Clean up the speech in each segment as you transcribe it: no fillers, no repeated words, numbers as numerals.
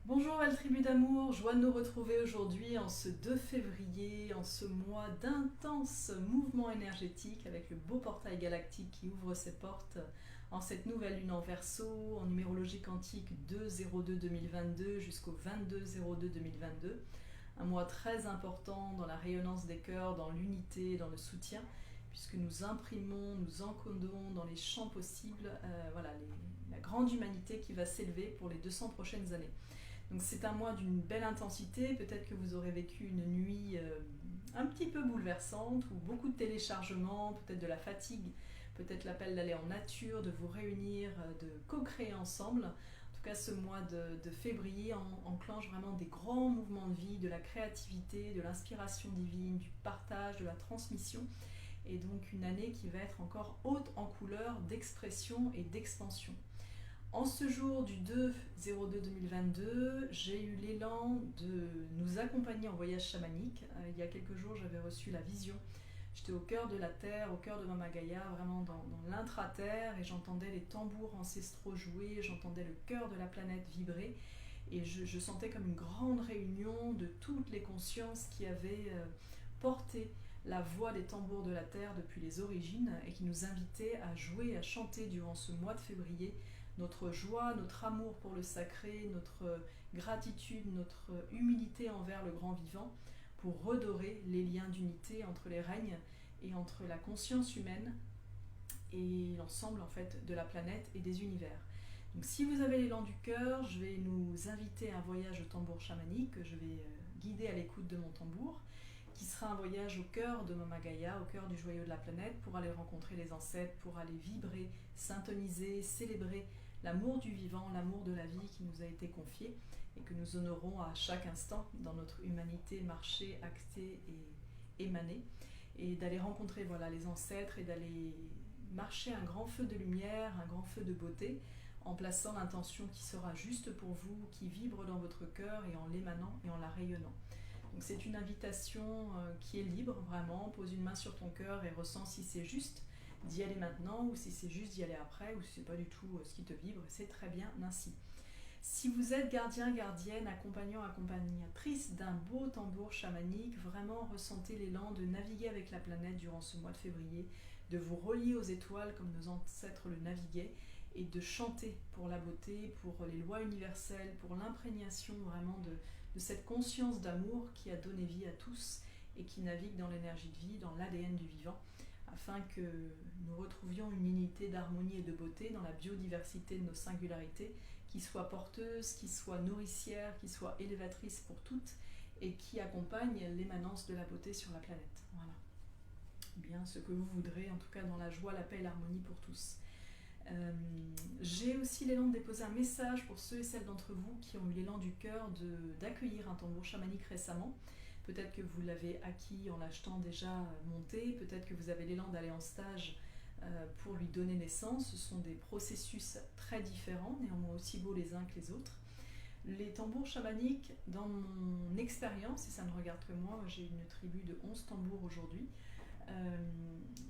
Bonjour belle tribu d'amour, joie de nous retrouver aujourd'hui en ce 2 février, en ce mois d'intenses mouvements énergétiques avec le beau portail galactique qui ouvre ses portes en cette nouvelle lune en Verseau, en numérologie quantique 2-02-2022 jusqu'au 22-02-2022. Un mois très important dans la rayonnance des cœurs, dans l'unité, dans le soutien, puisque nous imprimons, nous encodons dans les champs possibles la grande humanité qui va s'élever pour les 200 prochaines années. Donc c'est un mois d'une belle intensité, peut-être que vous aurez vécu une nuit un petit peu bouleversante, ou beaucoup de téléchargements, peut-être de la fatigue, peut-être l'appel d'aller en nature, de vous réunir, de co-créer ensemble. En tout cas, ce mois de février enclenche vraiment des grands mouvements de vie, de la créativité, de l'inspiration divine, du partage, de la transmission. Et donc une année qui va être encore haute en couleurs d'expression et d'expansion. En ce jour du 2-02-2022, j'ai eu l'élan de nous accompagner en voyage chamanique. Il y a quelques jours, j'avais reçu la vision. J'étais au cœur de la terre, au cœur de Mama Gaïa, vraiment dans l'intra-terre, et j'entendais les tambours ancestraux jouer, j'entendais le cœur de la planète vibrer, et je sentais comme une grande réunion de toutes les consciences qui avaient porté la voix des tambours de la terre depuis les origines, et qui nous invitaient à jouer, à chanter durant ce mois de février notre joie, notre amour pour le sacré, notre gratitude, notre humilité envers le grand vivant, pour redorer les liens d'unité entre les règnes et entre la conscience humaine et l'ensemble en fait de la planète et des univers. Donc si vous avez l'élan du cœur, je vais nous inviter à un voyage au tambour chamanique que je vais guider à l'écoute de mon tambour, qui sera un voyage au cœur de Mama Gaïa, au cœur du joyau de la planète, pour aller rencontrer les ancêtres, pour aller vibrer, syntoniser, célébrer l'amour du vivant, l'amour de la vie qui nous a été confié et que nous honorons à chaque instant dans notre humanité marchée, actée et émanée, et d'aller rencontrer les ancêtres et d'aller marcher un grand feu de lumière, un grand feu de beauté, en plaçant l'intention qui sera juste pour vous, qui vibre dans votre cœur et en l'émanant et en la rayonnant. Donc c'est une invitation qui est libre, vraiment. Pose une main sur ton cœur et ressens si c'est juste d'y aller maintenant, ou si c'est juste d'y aller après, ou si c'est pas du tout ce qui te vibre. C'est très bien ainsi. Si vous êtes gardien, gardienne, accompagnant, accompagnatrice d'un beau tambour chamanique, vraiment ressentez l'élan de naviguer avec la planète durant ce mois de février, de vous relier aux étoiles comme nos ancêtres le naviguaient, et de chanter pour la beauté, pour les lois universelles, pour l'imprégnation vraiment de cette conscience d'amour qui a donné vie à tous et qui navigue dans l'énergie de vie, dans l'ADN du vivant, afin que nous retrouvions une unité d'harmonie et de beauté dans la biodiversité de nos singularités, qui soit porteuse, qui soit nourricière, qui soit élévatrice pour toutes, et qui accompagne l'émanence de la beauté sur la planète. Voilà. Bien ce que vous voudrez, en tout cas dans la joie, la paix et l'harmonie pour tous. J'ai aussi l'élan de déposer un message pour ceux et celles d'entre vous qui ont eu l'élan du cœur d'accueillir un tambour chamanique récemment. Peut-être que vous l'avez acquis en l'achetant déjà monté, peut-être que vous avez l'élan d'aller en stage pour lui donner naissance. Ce sont des processus très différents, néanmoins aussi beaux les uns que les autres. Les tambours chamaniques, dans mon expérience, et ça ne regarde que moi, j'ai une tribu de 11 tambours aujourd'hui,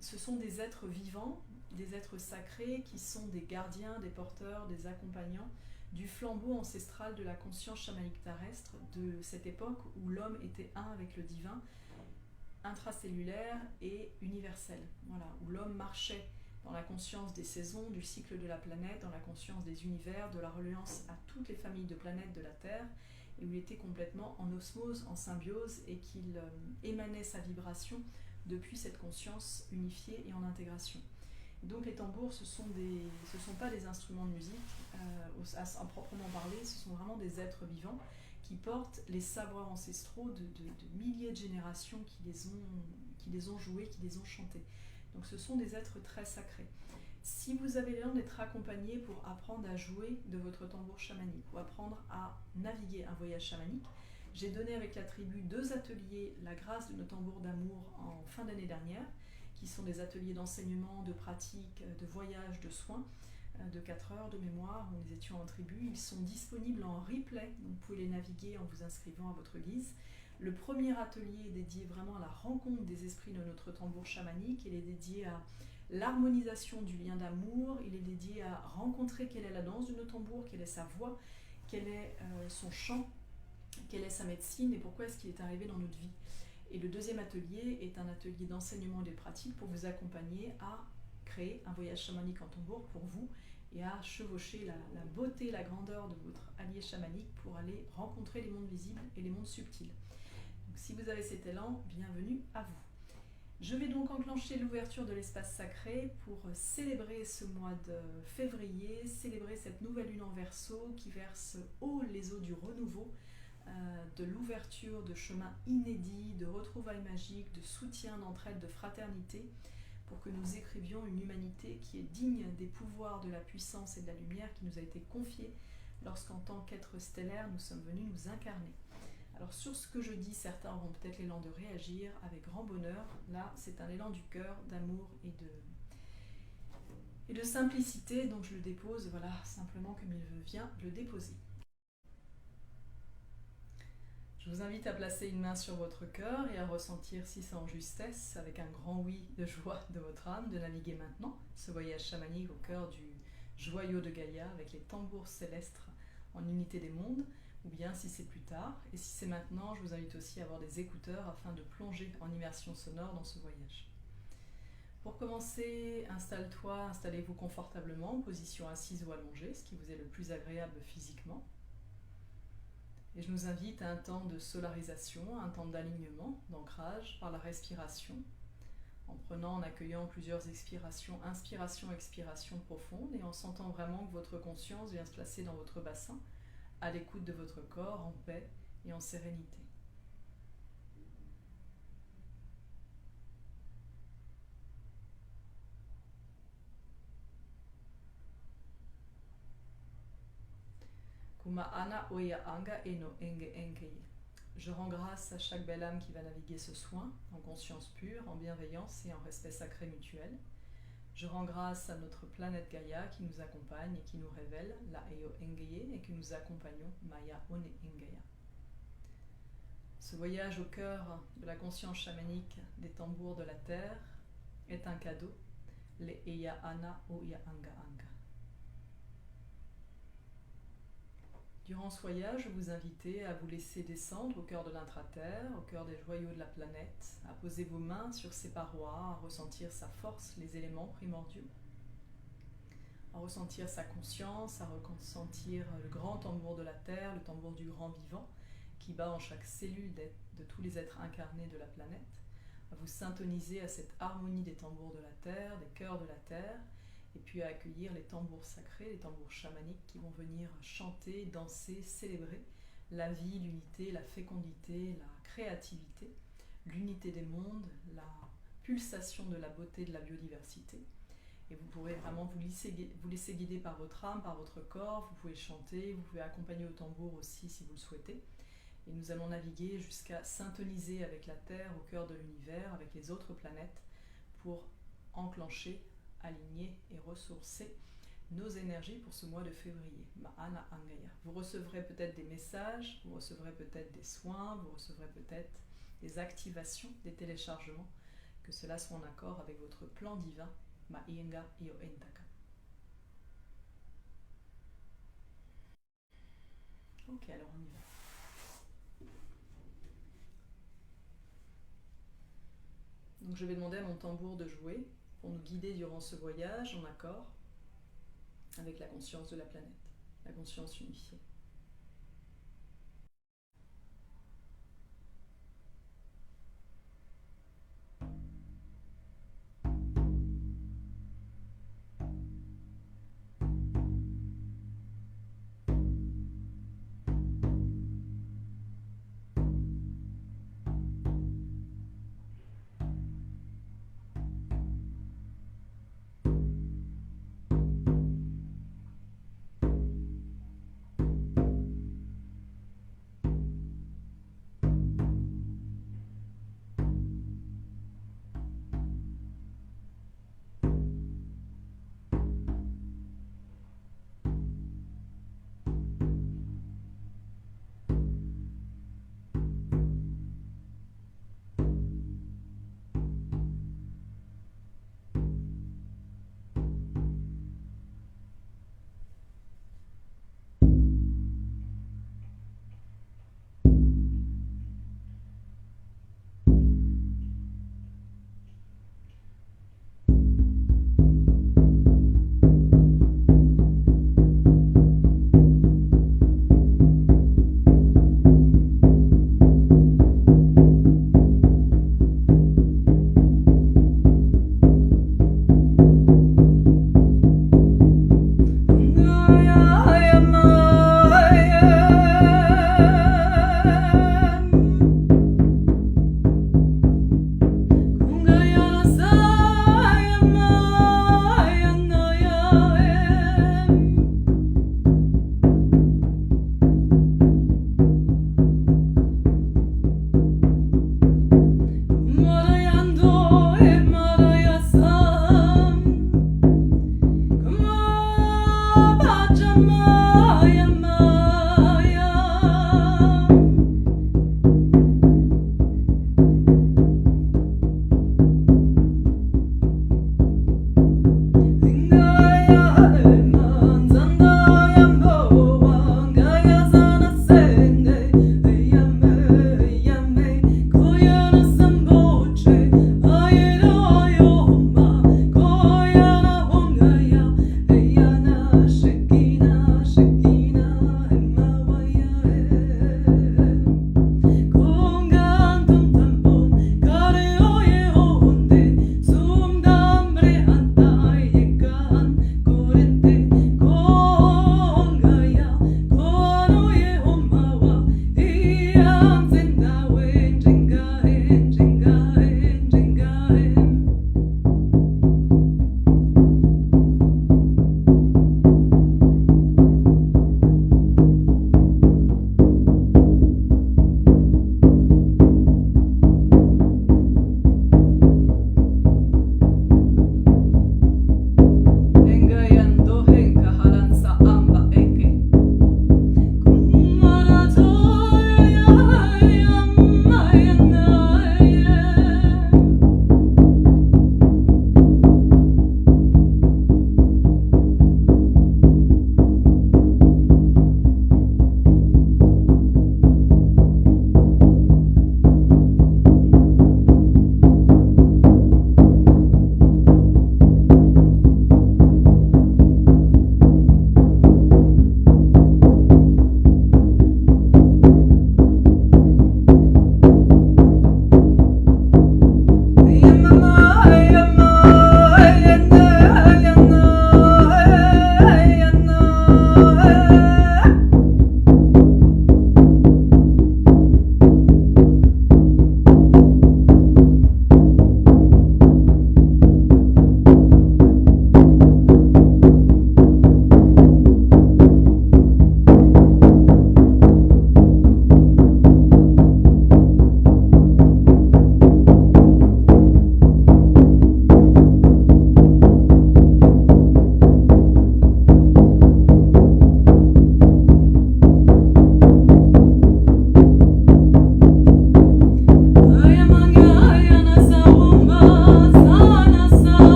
ce sont des êtres vivants, des êtres sacrés qui sont des gardiens, des porteurs, des accompagnants du flambeau ancestral de la conscience chamanique terrestre, de cette époque où l'homme était un avec le divin, intracellulaire et universel. Voilà, où l'homme marchait dans la conscience des saisons, du cycle de la planète, dans la conscience des univers, de la reliance à toutes les familles de planètes de la Terre, et où il était complètement en osmose, en symbiose, et qu'il émanait sa vibration depuis cette conscience unifiée et en intégration. Donc les tambours, ce sont pas des instruments de musique à proprement parler, ce sont vraiment des êtres vivants qui portent les savoirs ancestraux de milliers de générations qui les ont joués, qui les ont chantés. Donc ce sont des êtres très sacrés. Si vous avez l'élan d'être accompagné pour apprendre à jouer de votre tambour chamanique ou apprendre à naviguer un voyage chamanique, j'ai donné avec la tribu 2 ateliers La grâce de nos tambours d'amour en fin d'année dernière, qui sont des ateliers d'enseignement, de pratique, de voyage, de soins, de 4 heures de mémoire, où nous étions en tribu. Ils sont disponibles en replay, donc vous pouvez les naviguer en vous inscrivant à votre guise. Le premier atelier est dédié vraiment à la rencontre des esprits de notre tambour chamanique, il est dédié à l'harmonisation du lien d'amour, il est dédié à rencontrer quelle est la danse de nos tambours, quelle est sa voix, quel est son champ, quelle est sa médecine et pourquoi est-ce qu'il est arrivé dans notre vie. Et le deuxième atelier est un atelier d'enseignement et de pratique pour vous accompagner à créer un voyage chamanique en tambour pour vous et à chevaucher la beauté, la grandeur de votre allié chamanique pour aller rencontrer les mondes visibles et les mondes subtils. Donc, si vous avez cet élan, bienvenue à vous. Je vais donc enclencher l'ouverture de l'espace sacré pour célébrer ce mois de février, célébrer cette nouvelle lune en Verseau qui verse haut les eaux du renouveau, de l'ouverture de chemins inédits, de retrouvailles magiques, de soutien, d'entraide, de fraternité, pour que nous écrivions une humanité qui est digne des pouvoirs de la puissance et de la lumière qui nous a été confiée lorsqu'en tant qu'être stellaire nous sommes venus nous incarner. Alors sur ce que je dis, certains auront peut-être l'élan de réagir avec grand bonheur. Là, c'est un élan du cœur, d'amour et de simplicité, donc je le dépose, voilà, simplement comme il vient le déposer. Je vous invite à placer une main sur votre cœur et à ressentir, si c'est en justesse, avec un grand oui de joie de votre âme, de naviguer maintenant ce voyage chamanique au cœur du joyau de Gaïa avec les tambours célestes en unité des mondes, ou bien si c'est plus tard, et si c'est maintenant, je vous invite aussi à avoir des écouteurs afin de plonger en immersion sonore dans ce voyage. Pour commencer, installe-toi, installez-vous confortablement, en position assise ou allongée, ce qui vous est le plus agréable physiquement. Et je nous invite à un temps de solarisation, un temps d'alignement, d'ancrage par la respiration, en prenant, en accueillant plusieurs expirations, inspiration, expiration profonde, et en sentant vraiment que votre conscience vient se placer dans votre bassin, à l'écoute de votre corps, en paix et en sérénité. Kuma ana oya anga eno enge enkei. Je rends grâce à chaque belle âme qui va naviguer ce soin, en conscience pure, en bienveillance et en respect sacré mutuel. Je rends grâce à notre planète Gaïa qui nous accompagne et qui nous révèle la Eo Engeye et que nous accompagnons Maya One Engaya. Ce voyage au cœur de la conscience chamanique des tambours de la terre est un cadeau, le Eya Ana Oya Anga Anga. Durant ce voyage, je vous invite à vous laisser descendre au cœur de l'intraterre, au cœur des joyaux de la planète, à poser vos mains sur ses parois, à ressentir sa force, les éléments primordiaux, à ressentir sa conscience, à ressentir le grand tambour de la terre, le tambour du grand vivant, qui bat en chaque cellule de tous les êtres incarnés de la planète, à vous syntoniser à cette harmonie des tambours de la terre, des cœurs de la terre, et puis à accueillir les tambours sacrés, les tambours chamaniques qui vont venir chanter, danser, célébrer la vie, l'unité, la fécondité, la créativité, l'unité des mondes, la pulsation de la beauté, de la biodiversité. Et vous pourrez vraiment vous laisser guider par votre âme, par votre corps, vous pouvez chanter, vous pouvez accompagner au tambour aussi si vous le souhaitez. Et nous allons naviguer jusqu'à syntoniser avec la Terre au cœur de l'univers, avec les autres planètes, pour enclencher, aligner et ressourcer nos énergies pour ce mois de février. Ma'ana Angaya. Vous recevrez peut-être des messages, vous recevrez peut-être des soins, vous recevrez peut-être des activations, des téléchargements, que cela soit en accord avec votre plan divin. Ma'inga Io Entaka. Ok, alors on y va. Donc je vais demander à mon tambour de jouer pour nous guider durant ce voyage en accord avec la conscience de la planète, la conscience unifiée.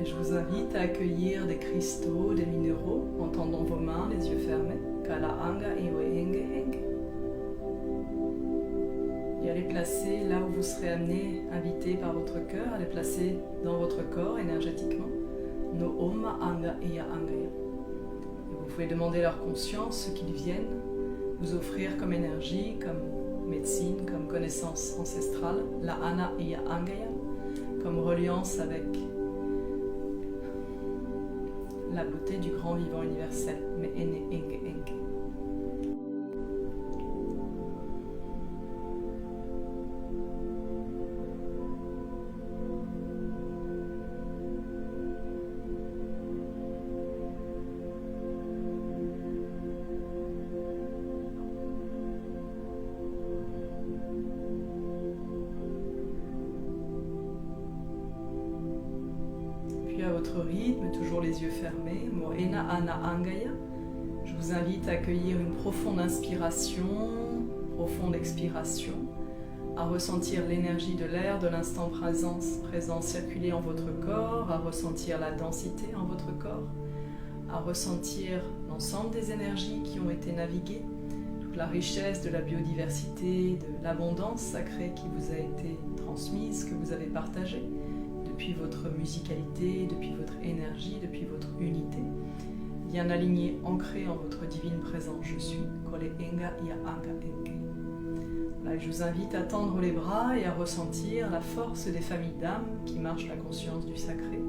Et je vous invite à accueillir des cristaux, des minéraux, en tendant vos mains, les yeux fermés. Kala anga iwe enge enge. Et à les placer là où vous serez amené, invité par votre cœur, à les placer dans votre corps énergétiquement. No oma anga iya angaya. Et vous pouvez demander leur conscience, ce qu'ils viennent vous offrir comme énergie, comme médecine, comme connaissance ancestrale. La ana iya angaya, comme reliance avec la beauté du grand vivant universel. Me ene enge enge. À votre rythme, toujours les yeux fermés, Moena Ana Angaya. Je vous invite à accueillir une profonde inspiration, profonde expiration, à ressentir l'énergie de l'air de l'instant présent circuler en votre corps, à ressentir la densité en votre corps, à ressentir l'ensemble des énergies qui ont été naviguées, toute la richesse de la biodiversité, de l'abondance sacrée qui vous a été transmise, que vous avez partagée, depuis votre musicalité, depuis votre énergie, depuis votre unité, bien aligné, ancré en votre divine présence. Je suis. Là, je vous invite à tendre les bras et à ressentir la force des familles d'âmes qui marchent la conscience du sacré.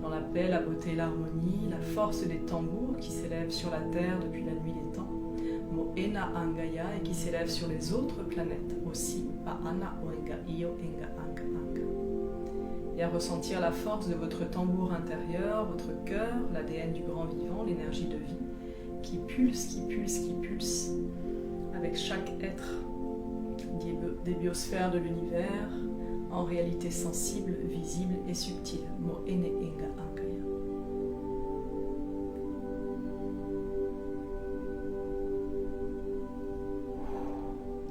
Dans la paix, la beauté, l'harmonie, la force des tambours qui s'élèvent sur la terre depuis la nuit des temps. Moena Angaya et qui s'élèvent sur les autres planètes aussi. Paana Oenga Iyo Enga Anga Anga. Et à ressentir la force de votre tambour intérieur, votre cœur, l'ADN du grand vivant, l'énergie de vie, qui pulse, qui pulse, qui pulse, avec chaque être des biosphères de l'univers, en réalité sensible, visible et subtile. Mo ene enga angaya.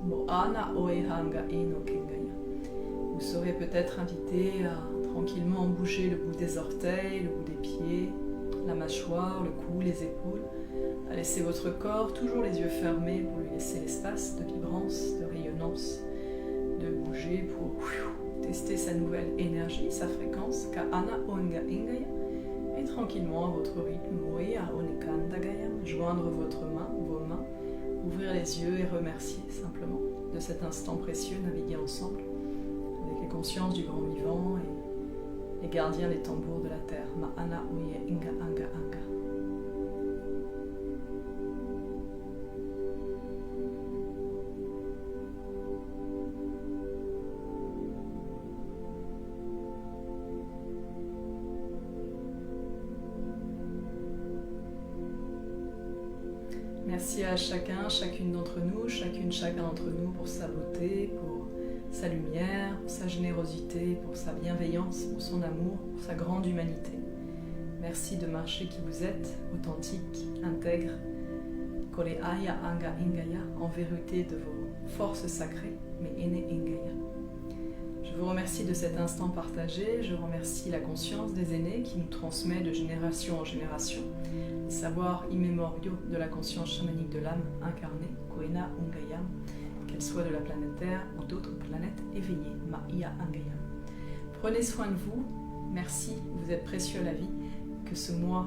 Mo ana oehanga eno kengaya. Vous serez peut-être invité à tranquillement bouger le bout des orteils, le bout des pieds, la mâchoire, le cou, les épaules, à laisser votre corps, toujours les yeux fermés, pour lui laisser l'espace de vibrance, de rayonnance, de bouger pour tester sa nouvelle énergie, sa fréquence, ka ana oenga ingaya, et tranquillement à votre rythme, moea onekandagaya, joindre vos mains, ouvrir les yeux et remercier simplement de cet instant précieux, naviguer ensemble avec les consciences du grand vivant et les gardiens des tambours de la terre. Ma'ana uye inga anga anga. Merci à chacun, chacune d'entre nous, chacun d'entre nous pour sa beauté, pour sa lumière, pour sa générosité, pour sa bienveillance, pour son amour, pour sa grande humanité. Merci de marcher qui vous êtes, authentique, intègre, kole aya anga ingaya, en vérité de vos forces sacrées, mais ene ingaya. Je vous remercie de cet instant partagé, je remercie la conscience des aînés qui nous transmet de génération en génération les savoirs immémoriaux de la conscience chamanique de l'âme incarnée, Koena Ungayam, qu'elle soit de la planète Terre ou d'autres planètes éveillées, Maia Angayam. Prenez soin de vous, merci, vous êtes précieux à la vie, que ce mois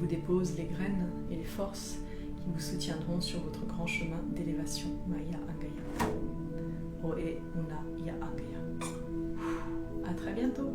vous dépose les graines et les forces qui vous soutiendront sur votre grand chemin d'élévation, Maia Angayam. Oe Una Ia Angayam. À très bientôt.